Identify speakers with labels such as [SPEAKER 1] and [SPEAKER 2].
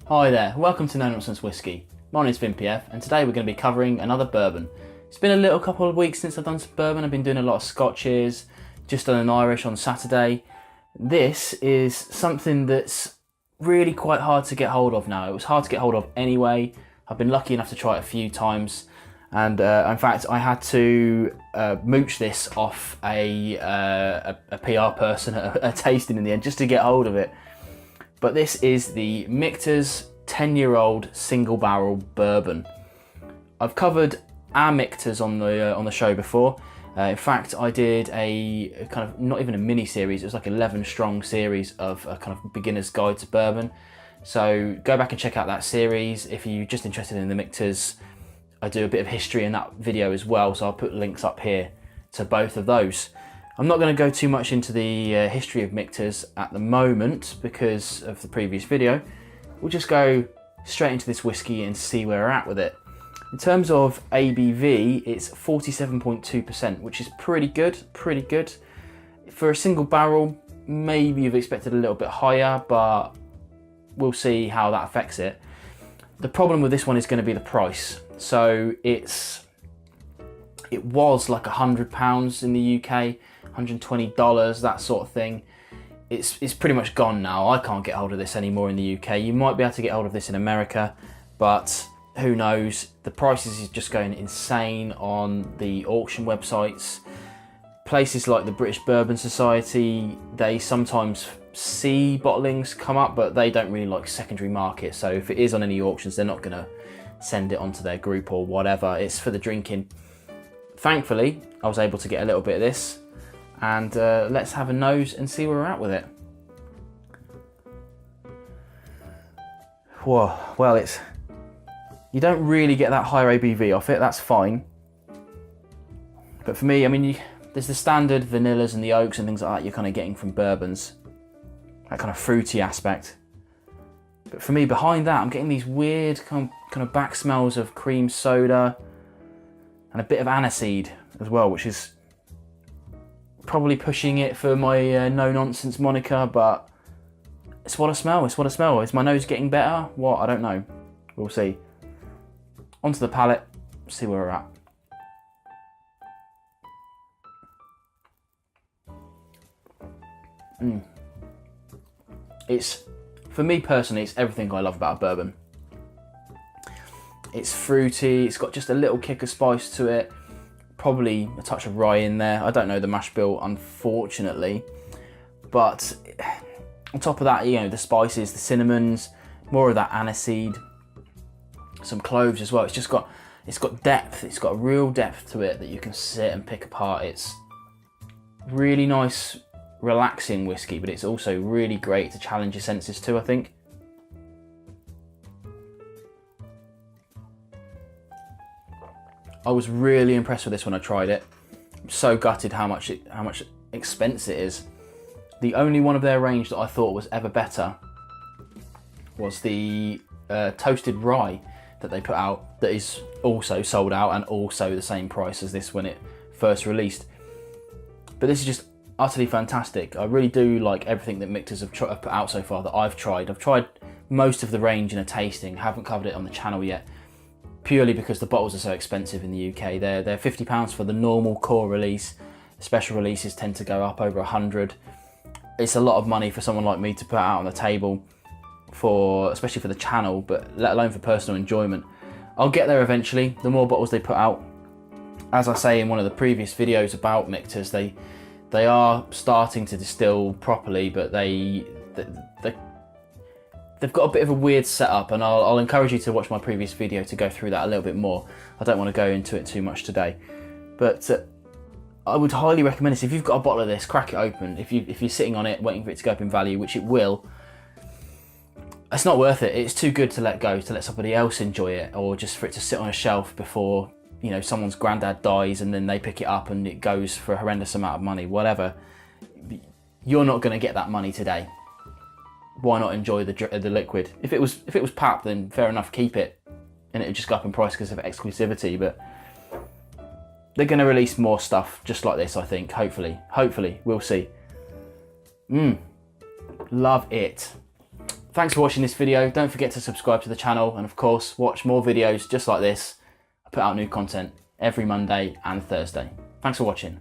[SPEAKER 1] Hi there, welcome to Nonsense Whisky. My name's VinPF and today we're going to be covering another bourbon. It's been a couple of weeks since I've done some bourbon. I've been doing a lot of scotches, just done an Irish on Saturday. This is something that's really quite hard to get hold of now. It was hard to get hold of anyway. I've been lucky enough to try it a few times, and in fact I had to mooch this off a PR person at a tasting in the end just to get hold of it. But this is the Michter's 10-year-old single barrel bourbon. I've covered our Michters on the show before. In fact, I did a kind of, not even a mini series, it was like 11 strong series of a kind of beginner's guide to bourbon. So go back and check out that series if you're just interested in the Michters. I do a bit of history in that video as well, so I'll put links up here to both of those. I'm not going to go too much into the history of Michters at the moment because of the previous video. We'll just go straight into this whiskey and see where we're at with it. In terms of ABV, it's 47.2%, which is pretty good. For a single barrel, maybe you've expected a little bit higher, but we'll see how that affects it. The problem with this one is going to be the price. So it was like £100 in the UK, $120, that sort of thing. It's pretty much gone now. I can't get hold of this anymore in the UK. You might be able to get hold of this in America, but who knows? The prices is just going insane on the auction websites. Places like the British Bourbon Society, they sometimes see bottlings come up, but they don't really like secondary market. So if it is on any auctions, they're not gonna send it onto their group or whatever. It's for the drinking. Thankfully, I was able to get a little bit of this, and let's have a nose and see where we're at with it. Whoa, well, you don't really get that higher ABV off it, that's fine. But for me, I mean, there's the standard vanillas and the oaks and things like that you're kind of getting from bourbons, that kind of fruity aspect. But for me, behind that, I'm getting these weird kind of back smells of cream soda and a bit of aniseed as well, which is probably pushing it for my no nonsense moniker, but it's what I smell. Is my nose getting better? What? I don't know. We'll see. Onto the palate, see where we're at. It's, for me personally, it's everything I love about a bourbon. It's fruity, it's got just a little kick of spice to it, probably a touch of rye in there. I don't know the mash bill, unfortunately, but on top of that, you know, the spices, the cinnamons, more of that aniseed, some cloves as well. It's got depth. It's got a real depth to it that you can sit and pick apart. It's really nice, relaxing whiskey, but it's also really great to challenge your senses too, I think. I was really impressed with this when I tried it. I'm so gutted how much expense it is. The only one of their range that I thought was ever better was the toasted rye that they put out, that is also sold out and also the same price as this when it first released. But this is just utterly fantastic. I really do like everything that Michters have put out so far that I've tried. I've tried most of the range in a tasting, haven't covered it on the channel yet, purely because the bottles are so expensive in the UK. They're £50 for the normal core release. The special releases tend to go up over 100. It's a lot of money for someone like me to put out on the table, especially for the channel, but let alone for personal enjoyment. I'll get there eventually. The more bottles they put out, as I say in one of the previous videos about Michters, they are starting to distill properly, but they've got a bit of a weird setup, and I'll encourage you to watch my previous video to go through that a little bit more. I don't want to go into it too much today, but I would highly recommend this. If you've got a bottle of this, crack it open. If you're sitting on it waiting for it to go up in value, which it will, it's not worth it. It's too good to let go, to let somebody else enjoy it, or just for it to sit on a shelf before, you know, someone's granddad dies and then they pick it up and it goes for a horrendous amount of money, whatever. You're not going to get that money today. Why not enjoy the liquid? If it was pap, then fair enough, keep it, and it would just go up in price because of exclusivity. But they're going to release more stuff just like this, I think. Hopefully, we'll see. Love it. Thanks for watching this video. Don't forget to subscribe to the channel, and of course watch more videos just like this. I put out new content every Monday and Thursday. Thanks for watching.